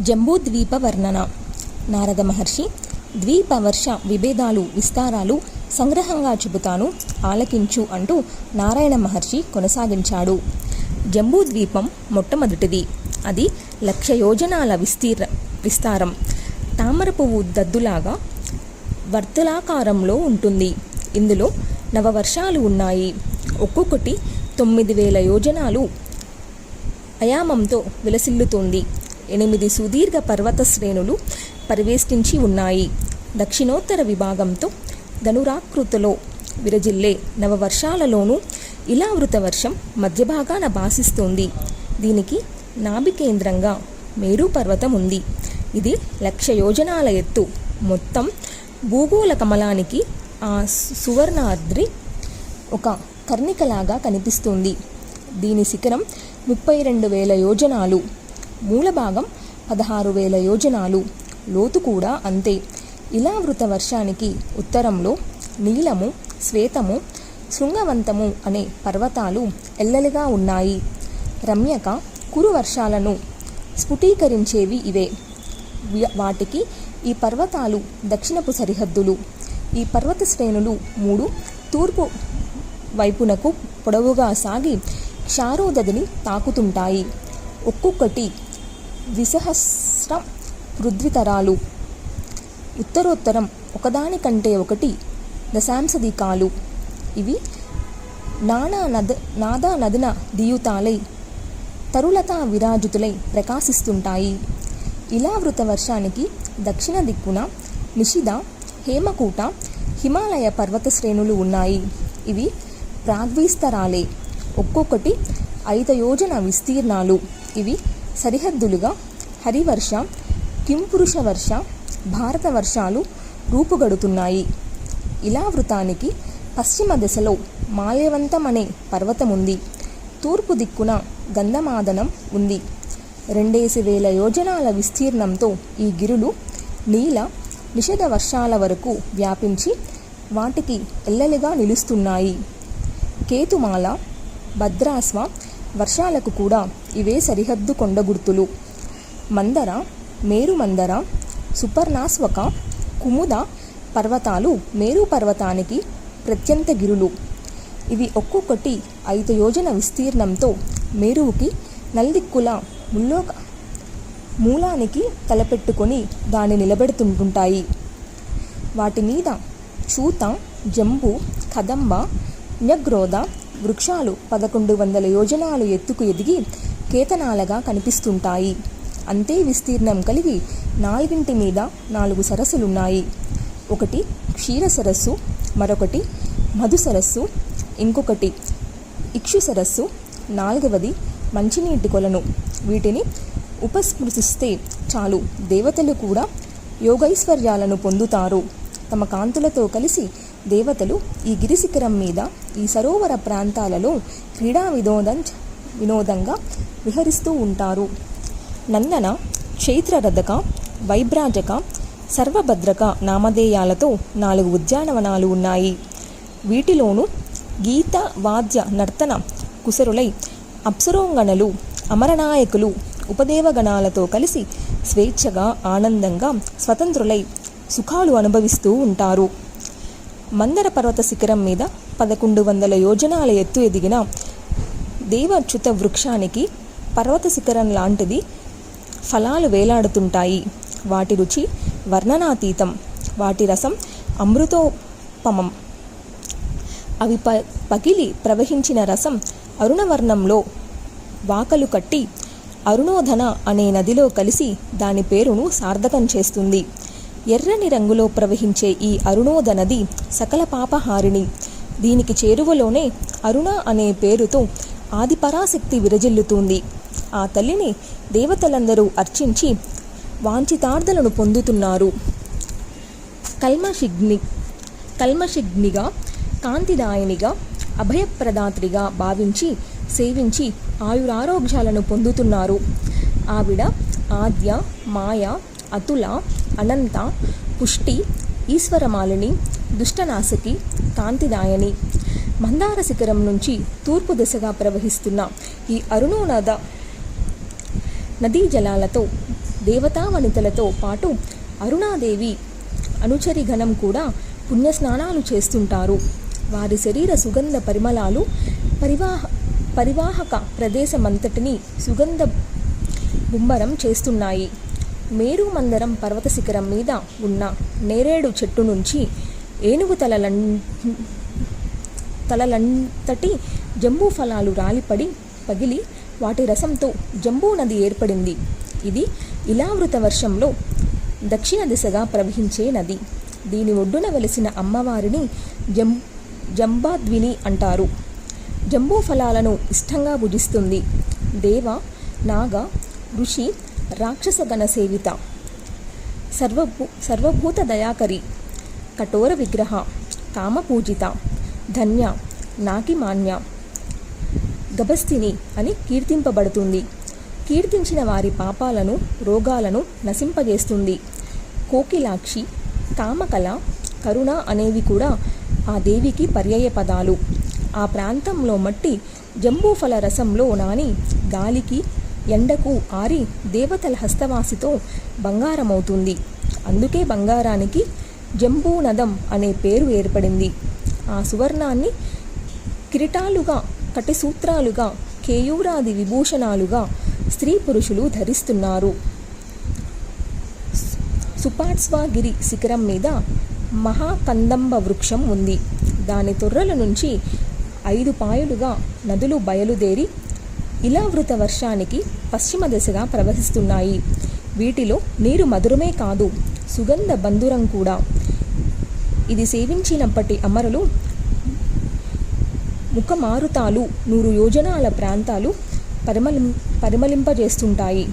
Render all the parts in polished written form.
జంబూద్వీప వర్ణన. నారద మహర్షి ద్వీపవర్ష విభేదాలు విస్తారాలు సంగ్రహంగా చెబుతాను ఆలకించు అంటూ నారాయణ మహర్షి కొనసాగించాడు. జంబూద్వీపం మొట్టమొదటిది. అది 1,00,000 యోజనాల విస్తారం. తామర పువ్వు దద్దులాగా వర్తులాకారంలో ఉంటుంది. ఇందులో నవవర్షాలు ఉన్నాయి. ఒక్కొక్కటి 9,000 యోజనాలు అయామంతో విలసిల్లుతోంది. 8 సుదీర్ఘ పర్వత శ్రేణులు పరివేష్టించి ఉన్నాయి. దక్షిణోత్తర విభాగంతో ధనురాకృతిలో విరజిల్లే నవవర్షాలలోనూ ఇలావృత వర్షం మధ్యభాగాన భాసిస్తోంది. దీనికి నాభి కేంద్రంగా మేరు పర్వతం ఉంది. ఇది 1,00,000 యోజనాల ఎత్తు. మొత్తం భూగోళ కమలానికి ఆ సువర్ణాద్రి ఒక కర్ణికలాగా కనిపిస్తుంది. దీని శిఖరం 32,000 యోజనాలు, మూల భాగం 16,000 యోజనాలు, లోతు కూడా అంతే. ఇలావృత వర్షానికి ఉత్తరంలో నీలము, శ్వేతము, శృంగవంతము అనే పర్వతాలు ఎల్లలిగా ఉన్నాయి. రమ్యక కురు వర్షాలను స్ఫుటీకరించేవి ఇవే. వాటికి ఈ పర్వతాలు దక్షిణపు సరిహద్దులు. ఈ పర్వత శ్రేణులు 3 తూర్పు వైపునకు పొడవుగా సాగి క్షారోదధిని తాకుతుంటాయి. ఒక్కొక్కటి ద్విసహస్ర పృథ్వీతరాలు. ఉత్తరోత్తరం ఒకదానికంటే ఒకటి దశాంశదికాలు. ఇవి నాదా నదన దీయుతాలై తరులతా విరాజితులై ప్రకాశిస్తుంటాయి. ఇలావృత వర్షానికి దక్షిణ దిక్కున నిషిద, హేమకూట, హిమాలయ పర్వత శ్రేణులు ఉన్నాయి. ఇవి ప్రాగ్విస్తరాలే. ఒక్కొక్కటి 5 యోజన విస్తీర్ణాలు. ఇవి సరిహద్దులుగా హరివర్ష, కింపురుష వర్ష, భారత వర్షాలు రూపుగడుతున్నాయి. ఇలావృతానికి పశ్చిమ దశలో మాల్యవంతం అనే పర్వతం ఉంది. తూర్పు దిక్కున గంధమాదనం ఉంది. 2,000 యోజనాల విస్తీర్ణంతో ఈ గిరులు నీల, నిషధ వర్షాల వరకు వ్యాపించి వాటికి ఎల్లలిగా నిలుస్తున్నాయి. కేతుమాల, భద్రాస్వ వర్షాలకు కూడా ఇవే సరిహద్దు కొండగుర్తులు. మందర, మేరుమందర, సుపర్ణాస్వక, కుముద పర్వతాలు మేరు పర్వతానికి ప్రత్యంత గిరులు. ఇవి ఒక్కొక్కటి 5 యోజన విస్తీర్ణంతో మేరువుకి నల్దిక్కుల మూలానికి తలపెట్టుకొని దాన్ని నిలబెడుతుంటాయి. వాటి మీద చూత, జంబు, కదంబ, న్యగ్రోధ వృక్షాలు 1,100 యోజనాలు ఎత్తుకు ఎదిగి కేతనాలుగా కనిపిస్తుంటాయి. అంతే విస్తీర్ణం కలిగి 4 మీద 4 సరస్సులున్నాయి. ఒకటి క్షీర సరస్సు, మరొకటి మధు సరస్సు, ఇంకొకటి ఇక్షు సరస్సు, 4వది మంచినీటి కొలను. వీటిని ఉపస్పృశిస్తే చాలు దేవతలు కూడా యోగైశ్వర్యాలను పొందుతారు. తమ కాంతులతో కలిసి దేవతలు ఈ గిరిశిఖరం మీద ఈ సరోవర ప్రాంతాలలో క్రీడా వినోదంగా విహరిస్తూ ఉంటారు. నందన, చైత్రరథక, వైభ్రాజక, సర్వభద్రక నామధేయాలతో 4 ఉద్యానవనాలు ఉన్నాయి. వీటిలోనూ గీత, వాద్య, నర్తన కుశరులై అప్సరోంగణలు, అమరనాయకులు ఉపదేవగణాలతో కలిసి స్వేచ్ఛగా, ఆనందంగా, స్వతంత్రులై సుఖాలు అనుభవిస్తూ ఉంటారు. మందర పర్వత శిఖరం మీద 1,100 యోజనాల ఎత్తు ఎదిగిన దేవచ్యుత వృక్షానికి పర్వత శిఖరం లాంటిది ఫలాలు వేలాడుతుంటాయి. వాటి రుచి వర్ణనాతీతం. వాటి రసం అమృతోపమం. అవి పగిలి ప్రవహించిన రసం అరుణవర్ణంలో వాకలు కట్టి అరుణోధన అనే నదిలో కలిసి దాని పేరును సార్థకం చేస్తుంది. ఎర్రని రంగులో ప్రవహించే ఈ అరుణోధ నది సకల పాపహారిణి. దీనికి చేరువలోనే అరుణ అనే పేరుతో ఆదిపరాశక్తి విరజిల్లుతుంది. ఆ తల్లిని దేవతలందరూ అర్చించి వాంఛితార్థులను పొందుతున్నారు. కల్మషిగ్నిగా, కాంతిదాయినిగా, అభయప్రదాత్రిగా భావించి సేవించి ఆయురారోగ్యాలను పొందుతున్నారు. ఆవిడ ఆద్య, మాయ, అతుల, అనంత, పుష్టి, ఈశ్వరమాలిని, దుష్టనాశకి, కాంతిదాయని. మందార శిఖరం నుంచి తూర్పు దిశగా ప్రవహిస్తున్న ఈ అరుణోనద నదీ జలాలతో దేవతావనితలతో పాటు అరుణాదేవి అనుచరిగణం కూడా పుణ్యస్నానాలు చేస్తుంటారు. వారి శరీర సుగంధ పరిమళాలు పరివాహక ప్రదేశమంతటిని సుగంధ బుంబరం చేస్తున్నాయి. మేరు మందరం పర్వత శిఖరం మీద ఉన్న నేరేడు చెట్టు నుంచి ఏనుగు తలలంతటి జంబూ ఫలాలు రాలిపడి పగిలి వాటి రసంతో జంబూ నది ఏర్పడింది. ఇది ఇలావృత వర్షంలో దక్షిణ దిశగా ప్రవహించే నది. దీని ఒడ్డున వెలిసిన అమ్మవారిని జంబాద్విని అంటారు. జంబూ ఫలాలను ఇష్టంగా భుజిస్తుంది. దేవ, నాగ, ఋషి, రాక్షస గణ సేవిత, సర్వభూత దయాకరి, కఠోర విగ్రహ, కామపూజిత, ధన్య, నాకిమాన్య, గభస్థిని అని కీర్తింపబడుతుంది. కీర్తించిన వారి పాపాలను, రోగాలను నశింపజేస్తుంది. కోకిలాక్షి, కామకళ, కరుణ అనేవి కూడా ఆ దేవికి పర్యాయ పదాలు. ఆ ప్రాంతంలో మట్టి జంబూఫల రసంలో నాని గాలికి, ఎండకు ఆరి దేవతల హస్తవాసితో బంగారమవుతుంది. అందుకే బంగారానికి జంబూనదం అనే పేరు ఏర్పడింది. ఆ సువర్ణాన్ని కిరీటాలుగా, కటిసూత్రాలుగా, కేయూరాది విభూషణాలుగా స్త్రీ పురుషులు ధరిస్తున్నారు. సుపాట్స్వాగిరి శిఖరం మీద మహాకందంబ వృక్షం ఉంది. దాని తొర్రల నుంచి 5 పాయలుగా నదులు బయలుదేరి ఇలావృత వర్షానికి పశ్చిమ దిశగా ప్రవహిస్తున్నాయి. వీటిలో నీరు మధురమే కాదు, సుగంధ బంధురం కూడా. ఇది సేవించినప్పటి అమరులు ముఖమారుతాలు 100 యోజనాల ప్రాంతాలు పరిమళింపజేస్తుంటాయి.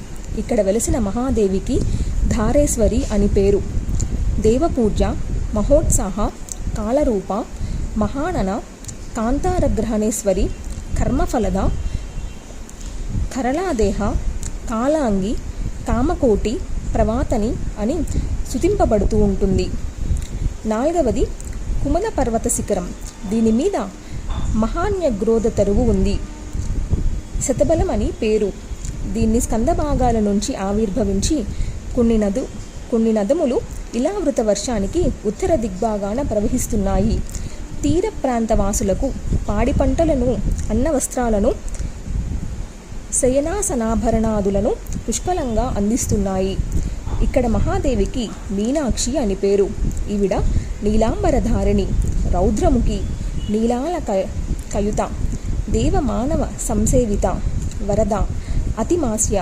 ఇక్కడ వెలసిన మహాదేవికి ధారేశ్వరి అని పేరు. దేవపూజ, మహోత్సాహ, కాలరూప, మహానన, కాంతారగ్రహణేశ్వరి, కర్మఫలద, కరళాదేహ, కాలాంగి, కామకోటి, ప్రవాతని అని స్తుతింపబడుతూ ఉంటుంది. 4వది కుమల పర్వత శిఖరం. దీని మీద మహాన్యగ్రోధ తరువు ఉంది. శతబలం అని పేరు. దీన్ని స్కంద భాగాల నుంచి ఆవిర్భవించి కొన్ని నదములు ఇలావృత వర్షానికి ఉత్తర దిగ్భాగాన ప్రవహిస్తున్నాయి. తీర ప్రాంత వాసులకు పాడి పంటలను, అన్న వస్త్రాలను, శయనాసనాభరణాదులను పుష్కలంగా అందిస్తున్నాయి. ఇక్కడ మహాదేవికి మీనాక్షి అని పేరు. ఈవిడ నీలాంబరధారిణి, రౌద్రముఖి, నీలాల కయుత, దేవమానవ సంసేవిత, వరద, అతిమాస్య,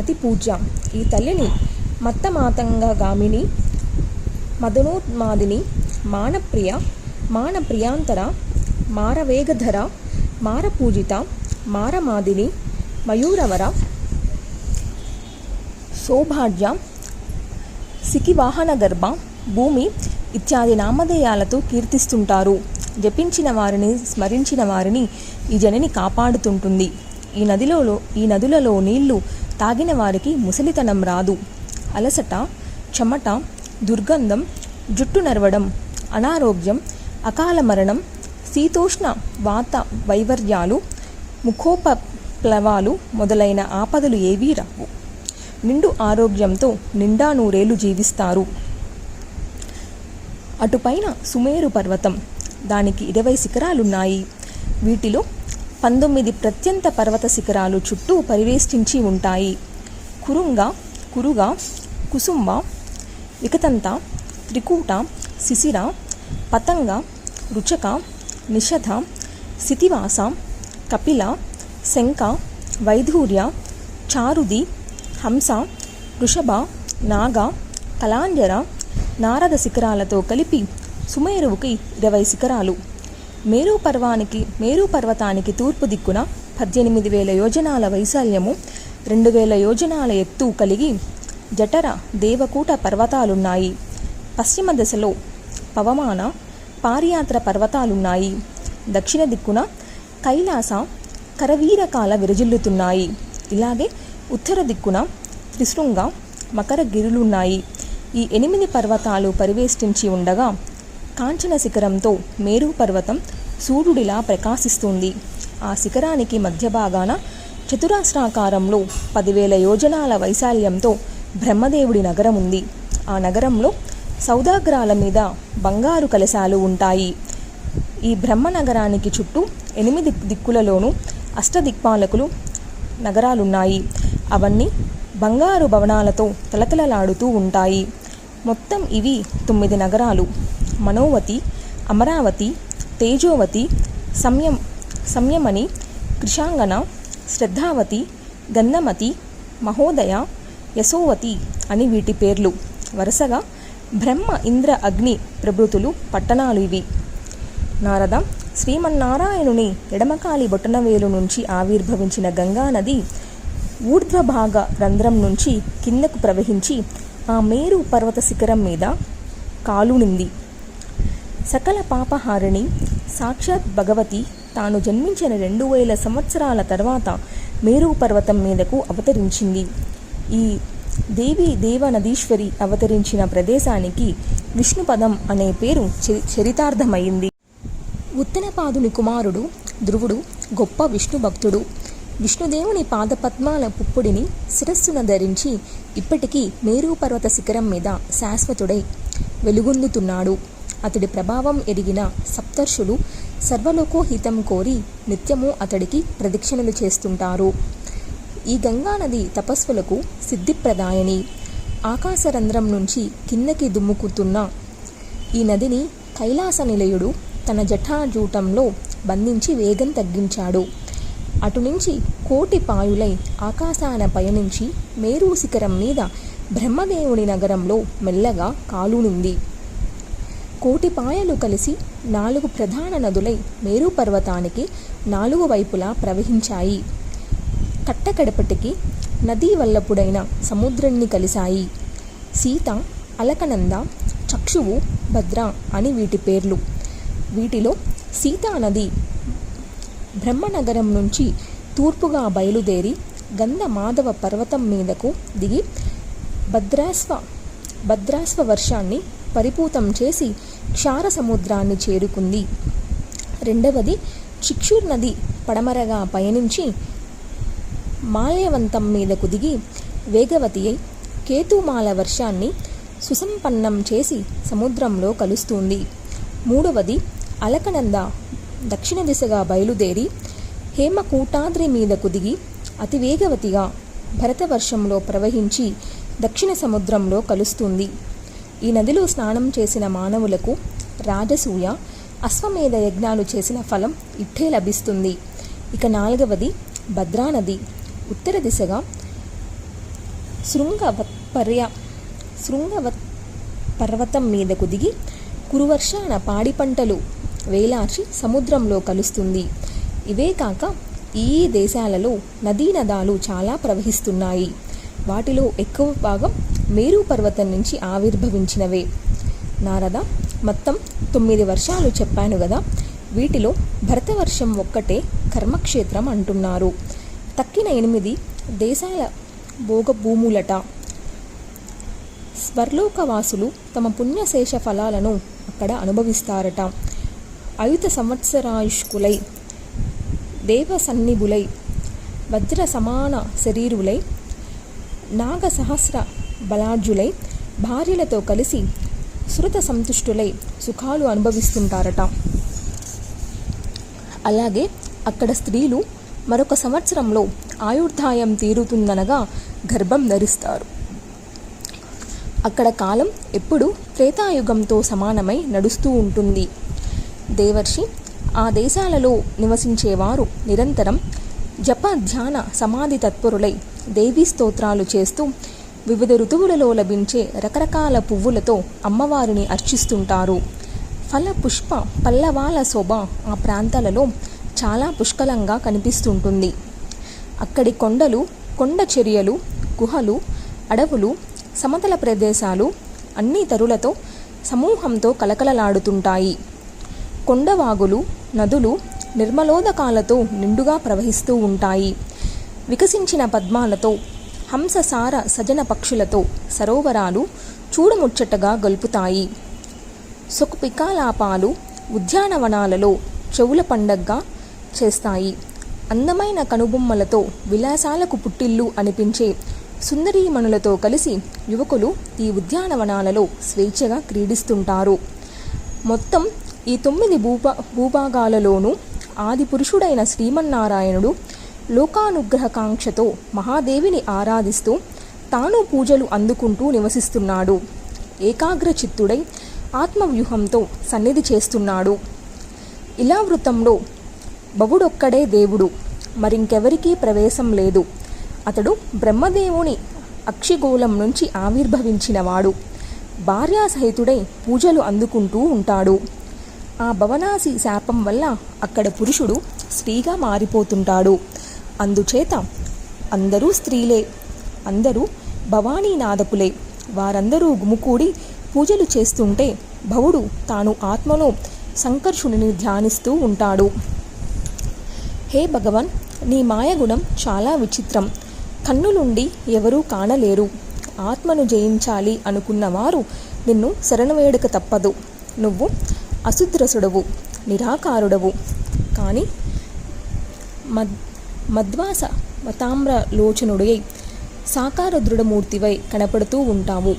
అతి పూజ్య. ఈ తల్లిని మత్తమాతంగగామిని, మదనోన్మాదిని, మానప్రియ, మానప్రియాంతర, మారవేగధర, మారపూజిత, మారమాదిని, మయూరవర, సౌభాగ్య, సికివాహన గర్భ, భూమి ఇత్యాది నామధేయాలతో కీర్తిస్తుంటారు. జపించిన వారిని, స్మరించిన వారిని ఈ జనని కాపాడుతుంటుంది. ఈ నదులలో నీళ్లు తాగిన వారికి ముసలితనం రాదు. అలసట, చెమట, దుర్గంధం, జుట్టు నరవడం, అనారోగ్యం, అకాల మరణం, శీతోష్ణ వాత వైవర్యాలు, ముఖోపప్లవాలు మొదలైన ఆపదలు ఏవీ రావు. నిండు ఆరోగ్యంతో నిండా నూరేళ్లు జీవిస్తారు. అటుపైన సుమేరు పర్వతం. దానికి 20 శిఖరాలున్నాయి. వీటిలో 19 ప్రత్యంత పర్వత శిఖరాలు చుట్టూ పరివేష్టించి ఉంటాయి. కురుగ, కుసుంబ, వికతంత, త్రికూట, శిశిర, పతంగ, రుచక, నిషధ, సితివాస, కపిల, శంఖ, వైధూర్య, చారుది, హంస, వృషభ, నాగ, కలాంజర, నారద శిఖరాలతో కలిపి సుమేరువుకి 20 శిఖరాలు. మేరు పర్వతానికి తూర్పు దిక్కున 18,000 యోజనాల వైశాల్యము, 2,000 యోజనాల ఎత్తు కలిగి జఠర, దేవకూట పర్వతాలున్నాయి. పశ్చిమ దశలో పవమాన, పారియాత్ర పర్వతాలున్నాయి. దక్షిణ దిక్కున కైలాస, కరవీరకాల విరజిల్లుతున్నాయి. ఇలాగే ఉత్తర దిక్కున త్రిశృంగ, మకరగిరులున్నాయి. ఈ 8 పర్వతాలు పరివేష్టించి ఉండగా కాంచన శిఖరంతో మేరు పర్వతం సూర్యుడిలా ప్రకాశిస్తుంది. ఆ శిఖరానికి మధ్య భాగాన చతురాస్రాకారంలో 10,000 యోజనాల వైశాల్యంతో బ్రహ్మదేవుడి నగరం ఉంది. ఆ నగరంలో సౌదాగ్రాల మీద బంగారు కలశాలు ఉంటాయి. ఈ బ్రహ్మనగరానికి చుట్టూ 8 దిక్కులలోనూ అష్టదిక్పాలకులు నగరాలున్నాయి. అవన్నీ బంగారు భవనాలతో తలతలలాడుతూ ఉంటాయి. మొత్తం ఇవి 9 నగరాలు. మనోవతి, అమరావతి, తేజోవతి, సంయమని, కృషాంగన, శ్రద్ధావతి, గంధమతి, మహోదయ, యశోవతి అని వీటి పేర్లు. వరుసగా బ్రహ్మ, ఇంద్ర, అగ్ని ప్రభృతులు పట్టణాలు ఇవి. నారద, శ్రీమన్నారాయణుని ఎడమకాలి బొటనవేలు నుంచి ఆవిర్భవించిన గంగానది ఊర్ధ్వభాగ రంధ్రం నుంచి కిందకు ప్రవహించి ఆ మేరు పర్వత శిఖరం మీద కాలునింది. సకల పాపహారిణి సాక్షాత్ భగవతి తాను జన్మించిన 2000 సంవత్సరాల తర్వాత మేరు పర్వతం మీదకు అవతరించింది. ఈ దేవనదీశ్వరి అవతరించిన ప్రదేశానికి విష్ణుపదం అనే పేరు చరితార్థమైంది. ఉత్తనపాదుని కుమారుడు ధ్రువుడు గొప్ప విష్ణు భక్తుడు. విష్ణుదేవుని పాదపద్మాల పుప్పుడిని శిరస్సున ధరించి ఇప్పటికీ మేరు పర్వత శిఖరం మీద శాశ్వతుడై వెలుగొందుతున్నాడు. అతడి ప్రభావం ఎరిగిన సప్తర్షులు సర్వలోకోహితం కోరి నిత్యము అతడికి ప్రదక్షిణలు చేస్తుంటారు. ఈ గంగానది తపస్సులకు సిద్ధిప్రదాయని. ఆకాశరంధ్రం నుంచి కిందకి దుమ్ముకుతున్న ఈ నదిని కైలాస నిలయుడు తన జటాజూటంలో బంధించి వేగం తగ్గించాడు. అటునుంచి 1,000,000 పాయులై ఆకాశాన పయనించి మేరు శిఖరం మీద బ్రహ్మదేవుని నగరంలో మెల్లగా కాలునింది. 1,000,000 పాయలు కలిసి 4 ప్రధాన నదులై మేరు పర్వతానికి 4 వైపులా ప్రవహించాయి. కట్టకడపటికి నదీ వల్లపుడైన సముద్రాన్ని కలిశాయి. సీత, అలకనంద, చక్షువు, భద్ర అని వీటి పేర్లు. వీటిలో సీతానది బ్రహ్మనగరం నుంచి తూర్పుగా బయలుదేరి గంధమాధవ పర్వతం మీదకు దిగి భద్రాస్వ వర్షాన్ని పరిపూతం చేసి క్షార సముద్రాన్ని చేరుకుంది. రెండవది చిక్షుర్ నది పడమరగా పయనించి మాల్యవంతం మీదకు దిగి వేగవతి అయి కేతుమాల వర్షాన్ని సుసంపన్నం చేసి సముద్రంలో కలుస్తుంది. మూడవది అలకనంద దక్షిణ దిశగా బయలుదేరి హేమకూటాద్రి మీదకు దిగి అతివేగవతిగా భరతవర్షంలో ప్రవహించి దక్షిణ సముద్రంలో కలుస్తుంది. ఈ నదిలో స్నానం చేసిన మానవులకు రాజసూయ, అశ్వమేధ యజ్ఞాలు చేసిన ఫలం ఇట్టే లభిస్తుంది. ఇక నాలుగవది భద్రానది ఉత్తర దిశగా శృంగవత్ పర్వతం మీదకు దిగి కురువర్షాన పాడి పంటలు వేలార్చి సముద్రంలో కలుస్తుంది. ఇవే కాక ఈ దేశాలలో నదీనదాలు చాలా ప్రవహిస్తున్నాయి. వాటిలో ఎక్కువ భాగం మేరు పర్వతం నుంచి ఆవిర్భవించినవే. నారద, మొత్తం 9 వర్షాలు చెప్పాను కదా, వీటిలో భరతవర్షం ఒక్కటే కర్మక్షేత్రం అంటున్నారు. తక్కిన 8 దేశాల భోగభూములట. స్వర్లోకవాసులు తమ పుణ్యశేష ఫలాలను అక్కడ అనుభవిస్తారట. అయుత సంవత్సరాయుష్కులై దేవసన్నిభులై వజ్ర సమాన శరీరులై నాగ సహస్ర బలార్జులై భార్యలతో కలిసి శృత సంతుష్టులై సుఖాలు అనుభవిస్తుంటారట. అలాగే అక్కడ స్త్రీలు మరొక సంవత్సరంలో ఆయుర్దాయం తీరుతుందనగా గర్భం ధరిస్తారు. అక్కడ కాలం ఎప్పుడు త్రేతాయుగంతో సమానమై నడుస్తూ ఉంటుంది. దేవర్షి, ఆ దేశాలలో నివసించేవారు నిరంతరం జప ధ్యాన సమాధి తత్పరులై దేవీ స్తోత్రాలు చేస్తూ వివిధ ఋతువులలో లభించే రకరకాల పువ్వులతో అమ్మవారిని అర్చిస్తుంటారు. ఫల పుష్ప పల్లవాల శోభ ఆ ప్రాంతాలలో చాలా పుష్కలంగా కనిపిస్తుంటుంది. అక్కడి కొండలు, కొండ చర్యలు, గుహలు, అడవులు, సమతల ప్రదేశాలు అన్ని తరులతో సమూహంతో కలకలలాడుతుంటాయి. కొండవాగులు, నదులు నిర్మలోదకాలతో నిండుగా ప్రవహిస్తూ ఉంటాయి. వికసించిన పద్మాలతో, హంససార సజన పక్షులతో సరోవరాలు చూడముచ్చటగా గొల్పుతాయి. సుఖపికాలాపాలు ఉద్యానవనాలలో చెవుల పండగగా చేస్తాయి. అందమైన కనుబొమ్మలతో విలాసాలకు పుట్టిల్లు అనిపించే సుందరీమణులతో కలిసి యువకులు ఈ ఉద్యానవనాలలో స్వేచ్ఛగా క్రీడిస్తుంటారు. మొత్తం ఈ 9 భూభాగాలలోనూ ఆది పురుషుడైన శ్రీమన్నారాయణుడు లోకానుగ్రహకాంక్షతో మహాదేవిని ఆరాధిస్తూ తాను పూజలు అందుకుంటూ నివసిస్తున్నాడు. ఏకాగ్ర చిత్తుడై ఆత్మవ్యూహంతో సన్నిధి చేస్తున్నాడు. ఇలావృతంలో భవుడొక్కడే దేవుడు, మరింకెవరికీ ప్రవేశం లేదు. అతడు బ్రహ్మదేవుని అక్షిగోళం నుంచి ఆవిర్భవించినవాడు. భార్యాసహితుడై పూజలు అందుకుంటూ ఉంటాడు. ఆ భవనాసి శాపం వల్ల అక్కడ పురుషుడు స్త్రీగా మారిపోతుంటాడు. అందుచేత అందరూ స్త్రీలే, అందరూ భవానీనాథపులే. వారందరూ గుమికూడి పూజలు చేస్తుంటే భవుడు తాను ఆత్మలో సంకర్షుడిని ధ్యానిస్తూ ఉంటాడు. హే భగవన్, నీ మాయగుణం చాలా విచిత్రం. కన్నులుండి ఎవరూ కానలేరు. ఆత్మను జయించాలి అనుకున్నవారు నిన్ను శరణవేడుక తప్పదు. నువ్వు అశుద్రసుడవు, నిరాకారుడవు. కానీ మద్వాస మతామ్ర లోచనుడై సాకార దృఢమూర్తివై కనపడుతూ ఉంటావు.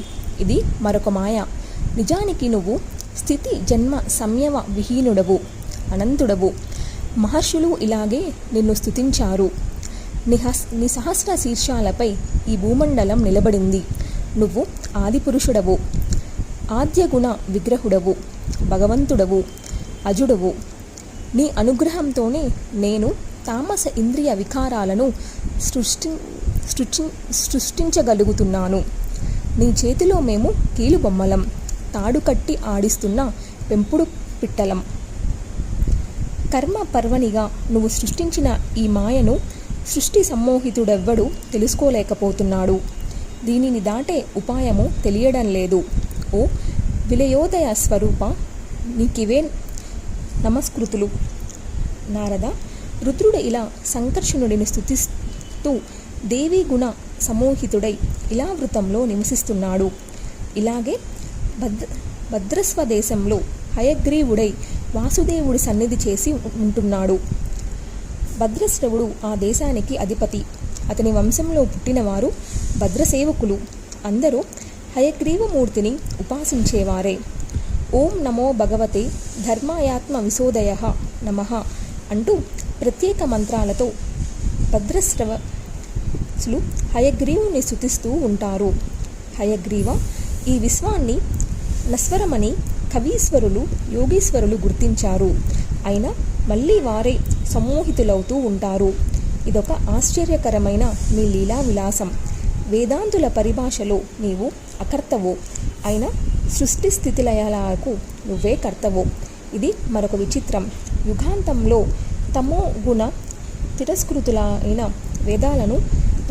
ఇది మరొక మాయ. నిజానికి నువ్వు స్థితి జన్మ సంయమ విహీనుడవు, అనంతుడవు. మహర్షులు ఇలాగే నిన్ను స్తుతించారు. నీ సహస్ర శీర్షాలపై ఈ భూమండలం నిలబడింది. నువ్వు ఆదిపురుషుడవు, ఆద్యగుణ విగ్రహుడవు, భగవంతుడవు, అజుడవు. నీ అనుగ్రహంతోనే నేను తామస ఇంద్రియ వికారాలను సృష్టించగలుగుతున్నాను. నీ చేతిలో మేము కీలుబొమ్మలం, తాడు కట్టి ఆడిస్తున్న పెంపుడు పిట్టలం. కర్మ పర్వనిగా నువ్వు సృష్టించిన ఈ మాయను సృష్టి సమ్మోహితుడెవ్వడు తెలుసుకోలేకపోతున్నాడు. దీనిని దాటే ఉపాయము తెలియడం లేదు. ఓ విలయోదయ స్వరూప, నీకివే నమస్కృతులు. నారద, రుద్రుడు ఇలా సంకర్షణుడిని స్తుతిస్తూ దేవీ గుణ సమోహితుడై ఇలావృతంలో నివసిస్తున్నాడు. ఇలాగే భద్రస్వదేశంలో హయగ్రీవుడై వాసుదేవుడి సన్నిధి చేసి ఉంటున్నాడు. భద్రశ్రవుడు ఆ దేశానికి అధిపతి. అతని వంశంలో పుట్టినవారు భద్రసేవకులు. అందరూ హయగ్రీవమూర్తిని ఉపాసించేవారే. ఓం నమో భగవతే ధర్మాయాత్మ విశోదయ నమః అంటూ ప్రత్యేక మంత్రాలతో భద్రశ్రవసులు హయగ్రీవుని స్తుతిస్తూ ఉంటారు. హయగ్రీవ, ఈ విశ్వాన్ని నశ్వరమని కవీశ్వరులు యోగీశ్వరులు గుర్తించారు. అయినా మళ్ళీ వారే సమ్మోహితులవుతూ ఉంటారు. ఇదొక ఆశ్చర్యకరమైన నీ లీలా విలాసం. వేదాంతుల పరిభాషలో నీవు అకర్తవో, అయినా సృష్టి స్థితిలయాలకు నువ్వే కర్తవో. ఇది మరొక విచిత్రం. యుగాంతంలో తమో గుణ తిరస్కృతులైన వేదాలను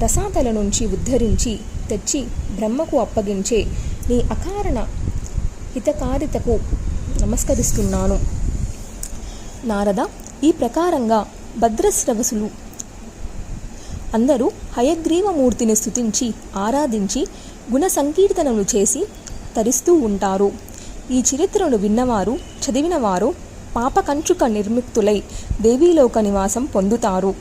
రసాతల నుంచి ఉద్ధరించి తెచ్చి బ్రహ్మకు అప్పగించే నీ అకారణ హితకారితకు నమస్కరిస్తున్నాను. నారద, ఈ ప్రకారంగా భద్రశ్రవసులు అందరూ హయగ్రీవమూర్తిని స్తుతించి ఆరాధించి గుణ సంకీర్తనలు చేసి తరిస్తూ ఉంటారు. ఈ చరిత్రను విన్నవారు చదివినవారు పాపకంచుక నిర్ముక్తులై దేవీలోక నివాసం పొందుతారు.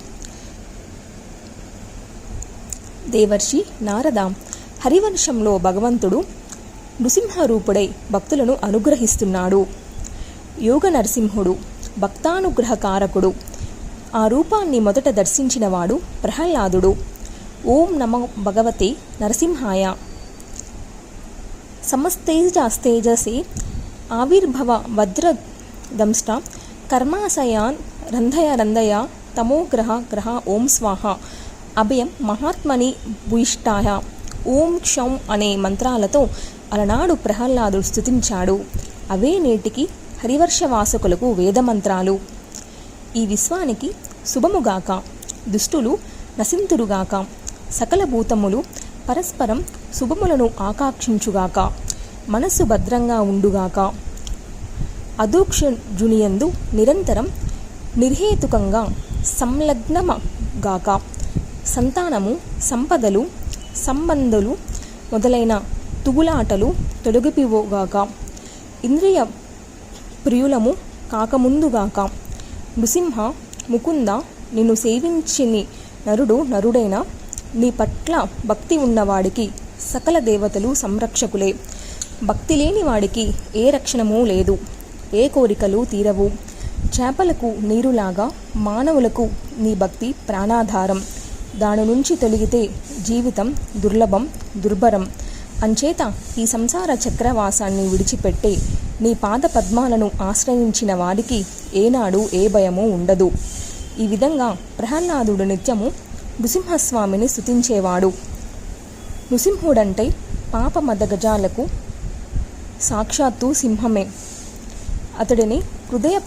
దేవర్షి నారద, హరివంశంలో భగవంతుడు నృసింహరూపుడై భక్తులను అనుగ్రహిస్తున్నాడు. యోగ నరసింహుడు, భక్తానుగ్రహకారకుడు. ఆ రూపాన్ని మొదట దర్శించినవాడు ప్రహ్లాదుడు. ఓం నమో భగవతే నరసింహాయ. సమస్తేజస్తేజసే ఆవిర్భవ వజ్రదంష్ట కర్మాశయాన్ రంధయ తమోగ్రహ గ్రహ ఓం స్వాహ. అభయం మహాత్మని భూయిష్టాయ. ఓం క్షౌం అనే మంత్రాలతో అలనాడు ప్రహ్లాదుడు స్తుతించాడు. అవే నేటికి హరివర్షవాసకులకు వేదమంత్రాలు. ఈ విశ్వానికి శుభముగాక, దుష్టులు నశింతురుగాక, సకల భూతములు పరస్పరం శుభములను ఆకాంక్షించుగాక, మనస్సు భద్రంగా ఉండుగాక, అదోక్షజునియందు నిరంతరం నిర్హేతుకంగా సంలగ్నమగాక, సంతానము సంపదలు సంబంధులు మొదలైన తుగులాటలు తొలగిపోగాక, ఇంద్రియ ప్రియులము కాకముందుగాక. నృసింహ ముకుంద, నిన్ను సేవించిని నరుడైన నీ పట్ల భక్తి ఉన్నవాడికి సకల దేవతలు సంరక్షకులే. భక్తి లేని వాడికి ఏ రక్షణమూ లేదు, ఏ కోరికలు తీరవు. చేపలకు నీరులాగా మానవులకు నీ భక్తి ప్రాణాధారం. దాని నుంచి తొలగితే జీవితం దుర్లభం, దుర్భరం. అంచేత ఈ సంసార చక్రవాసాన్ని విడిచిపెట్టే నీ పాద పద్మాలను ఆశ్రయించిన వారికి ఏనాడు ఏ భయమూ ఉండదు. ఈ విధంగా ప్రహ్లాదుడు నిత్యము నృసింహస్వామిని స్తుతించేవాడు. నృసింహుడంటే పాపమద గజాలకు సాక్షాత్తు సింహమే. అతడిని హృదయ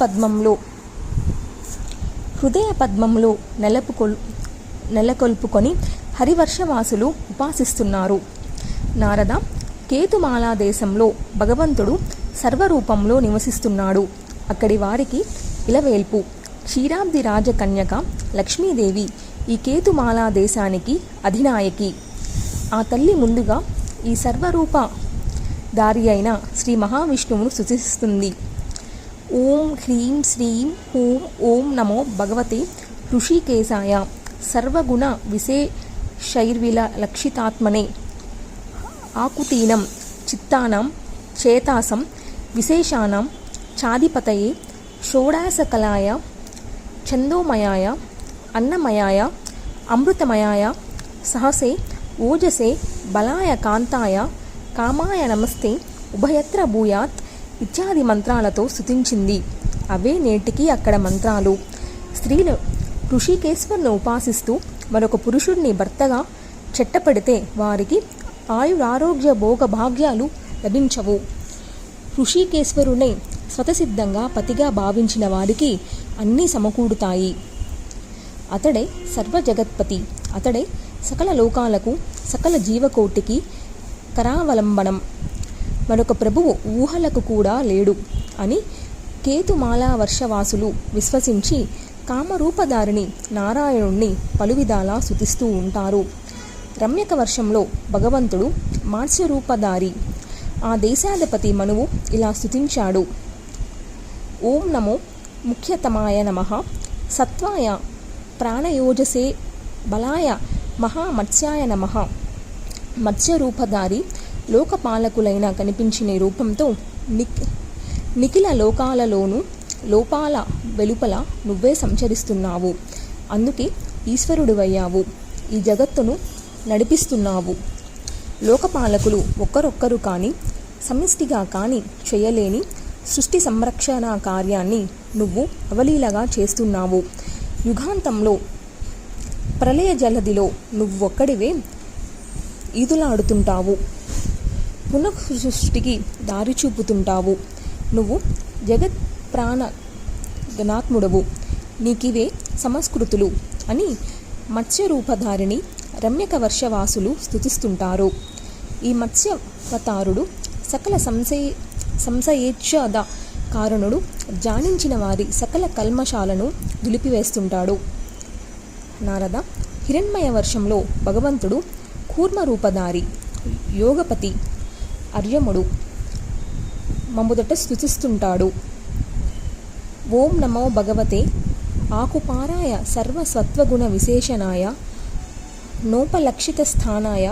పద్మంలో నెలకొల్పుకొని హరివర్షవాసులు ఉపాసిస్తున్నారు. నారద, కేతుమాలా దేశంలో భగవంతుడు సర్వరూపంలో నివసిస్తున్నాడు. అక్కడి వారికి ఇలవేల్పు. క్షీరాబ్ది రాజకన్యక లక్ష్మీదేవి ఈ కేతుమాలా దేశానికి అధినాయకి. ఆ తల్లి ముందుగా ఈ సర్వరూప దారి అయిన శ్రీ మహావిష్ణువును స్తుతిస్తుంది. ఓం హ్రీం శ్రీం హూం ఓం నమో భగవతే ఋషికేశాయ సర్వగుణ విశేషైర్విలక్షితాత్మనే ఆకుతీనం చిత్తానాం చేతాసం విశేషానాం చాధిపతయే షోడాసకలాయ ఛందోమయాయ అన్నమయాయ అమృతమయాయ సహసే ఓజసే బలాయ కాంతాయ కామాయ నమస్తే ఉభయత్ర భూయాత్ ఇత్యాది మంత్రాలతో స్తుతించింది. అవే నేటికి అక్కడ మంత్రాలు. స్త్రీలు ఋషికేశ్వరుని ఉపాసిస్తూ మరొక పురుషుడిని భర్తగా చెట్టపెడితే వారికి ఆయురారోగ్య భోగ భాగ్యాలు లభించవు. ఋషికేశ్వరునే స్వతసిద్ధంగా పతిగా భావించిన వారికి అన్నీ సమకూడుతాయి. అతడే సర్వజగత్పతి. అతడే సకల లోకాలకు సకల జీవకోటికి కరావలంబనం. మరొక ప్రభువు ఊహలకు కూడా లేడు అని కేతుమాలా వర్షవాసులు విశ్వసించి కామరూపధారిని నారాయణుణ్ణి పలువిధాలా స్తుతిస్తూ ఉంటారు. రమ్యక వర్షంలో భగవంతుడు మాత్స్యరూపధారి. ఆ దేశాధిపతి మనువు ఇలా స్తుతించాడు. ఓం నమో ముఖ్యతమాయ నమః సత్వాయ ప్రాణయోజసే బలాయ మహామత్స్యాయ నమః. మత్స్యరూపధారి లోకపాలకులైన కనిపించిన రూపంతో నిఖిల లోకాలలోనూ లోపాల వెలుపల నువ్వే సంచరిస్తున్నావు. అందుకే ఈశ్వరుడివయ్యావు. ఈ జగత్తును నడిపిస్తున్నావు. లోకపాలకులు ఒక్కరొక్కరు కానీ సమిష్టిగా కానీ చేయలేని సృష్టి సంరక్షణ కార్యాన్ని నువ్వు అవలీలగా చేస్తున్నావు. యుగాంతంలో ప్రళయ జలదిలో నువ్వొక్కడివే ఈదులాడుతుంటావు. పునఃసృష్టికి దారి చూపుతుంటావు. నువ్వు జగత్ ప్రాణ గణాత్ముడవు. నీకివే సంస్కృతులు అని మత్స్యరూపధారిని రమ్యక వర్షవాసులు స్తుతిస్తుంటారు. ఈ మత్స్యావతారుడు సకల సంశయేచ్ఛద కారణుడు. జానించిన వారి సకల కల్మషాలను దులిపివేస్తుంటాడు. నారద, హిరణ్మయ వర్షంలో భగవంతుడు కూర్మరూపధారి యోగపతి అర్యముడు మమ్ముదట స్తుతిస్తుంటాడు. ఓం నమో భగవతే ఆకుపారాయ సర్వసత్వగుణ విశేషణాయ నోపలక్షిత స్థానాయ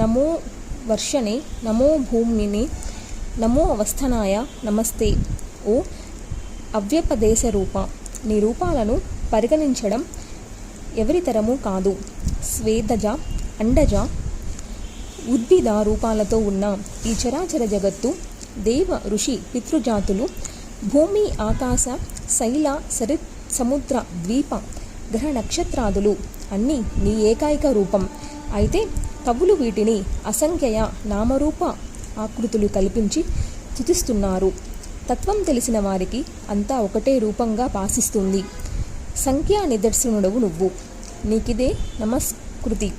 నమో వర్షనే నమో భూమిని నమో అవస్థనాయ నమస్తే. ఓ అవ్యపదేశ రూప, నీ రూపాలను పరిగణించడం ఎవరితరమూ కాదు. స్వేదజ అండజ ఉద్భిద రూపాలతో ఉన్న ఈ చరాచర జగత్తు దేవ ఋషి పితృజాతులు భూమి ఆకాశ శైల సరిత్ సముద్ర ద్వీప గ్రహ నక్షత్రాదులు అన్నీ నీ ఏకైక రూపం. అయితే కవులు వీటిని అసంఖ్యయ నామరూప ఆకృతులు కల్పించి స్తుతిస్తున్నారు. తత్వం తెలిసిన వారికి అంతా ఒకటే రూపంగా భాసిస్తుంది. సంఖ్యా నిదర్శనుడవు నువ్వు. నీకిదే నమస్కృతి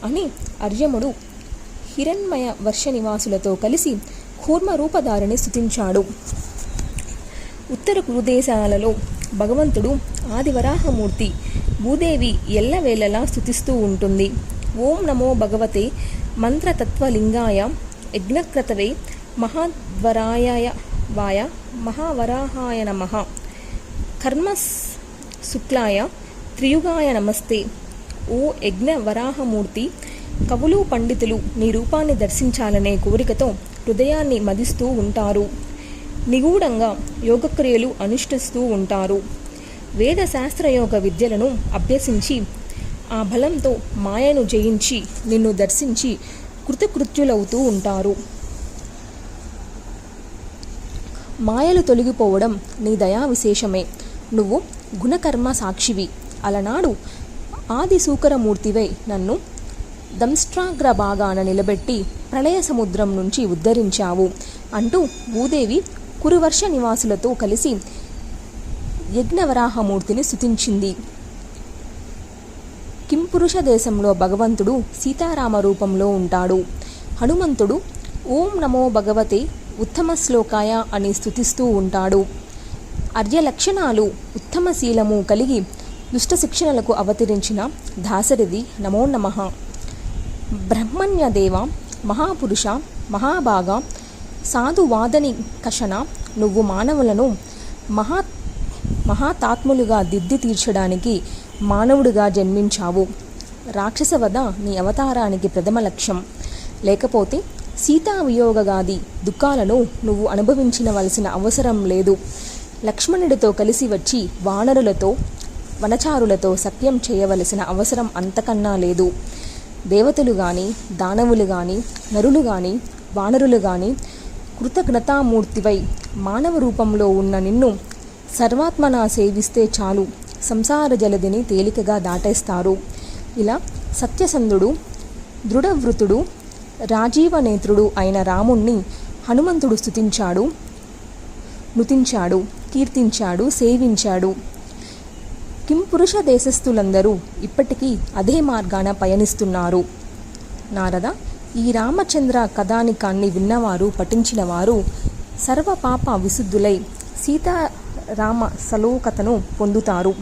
అని అర్యముడు హిరణ్మయ వర్ష నివాసులతో కలిసి కూర్మరూపధారిని స్తుతించాడు. ఉత్తర కురుదేశాలలో భగవంతుడు ఆదివరాహమూర్తి భూదేవి ఎల్లవేళలా స్తుతిస్తూ ఉంటుంది. ఓం నమో భగవతే మంత్రతత్వలింగాయ యజ్ఞక్రతవే మహాద్వరాయ వాయ మహావరాహాయ నమః కర్మ శుక్లాయ త్రియుగాయ నమస్తే. ఓ యజ్ఞ వరాహమూర్తి, కవులు పండితులు నీ రూపాన్ని దర్శించాలనే కోరికతో హృదయాన్ని మదిస్తూ ఉంటారు. నిగూఢంగా యోగక్రియలు అనుష్ఠిస్తూ ఉంటారు. వేద శాస్త్రయోగ విద్యలను అభ్యసించి ఆ బలంతో మాయను జయించి నిన్ను దర్శించి కృతకృత్యులవుతూ ఉంటారు. మాయలు తొలగిపోవడం నీ దయా విశేషమే. నువ్వు గుణకర్మ సాక్షివి. అలనాడు ఆది సూకరమూర్తివై నన్ను దంష్ట్రాగ్ర భాగాన నిలబెట్టి ప్రళయ సముద్రం నుంచి ఉద్ధరించావు అంటూ భూదేవి కురువర్ష నివాసులతో కలిసి యజ్ఞవరాహమూర్తిని స్తుతించింది. కింపురుష దేశంలో భగవంతుడు సీతారామ రూపంలో ఉంటాడు. హనుమంతుడు ఓం నమో భగవతే ఉత్తమ శ్లోకాయ అని స్తుతిస్తూ ఉంటాడు. అర్యలక్షణాలు ఉత్తమశీలము కలిగి దుష్ట శిక్షణలకు అవతరించిన దాశరథి నమో నమః. బ్రహ్మణ్యదేవ, మహాపురుష, మహాభాగ, సాధువాదని కషణ, నువ్వు మానవులను మహాతాత్ములుగా దిద్ది తీర్చడానికి మానవుడిగా జన్మించావు. రాక్షసవధ నీ అవతారానికి ప్రథమ లక్ష్యం. లేకపోతే సీతావియోగాది దుఃఖాలను నువ్వు అనుభవించవలసిన అవసరం లేదు. లక్ష్మణుడితో కలిసి వచ్చి వానరులతో వనచారులతో సత్యం చేయవలసిన అవసరం అంతకన్నా లేదు. దేవతలు గాని, దానవులు గాని, నరులు గాని, వానరులు గాని కృతజ్ఞతామూర్తివై మానవ రూపంలో ఉన్న నిన్ను సర్వాత్మనా సేవిస్తే చాలు, సంసార జలదిని తేలికగా దాటేస్తారు. ఇలా సత్యసంధుడు, దృఢవృతుడు, రాజీవనేత్రుడు అయిన రాముణ్ణి హనుమంతుడు స్తుతించాడు, నుతించాడు, కీర్తించాడు, సేవించాడు. కింపురుష దేశస్థులందరూ ఇప్పటికీ అదే మార్గాన పయనిస్తున్నారు. నారద, ఈ రామచంద్ర కథానికాన్ని విన్నవారు, పఠించినవారు సర్వ పాప విశుద్ధులై సీతారామ సలోకతను పొందుతారు.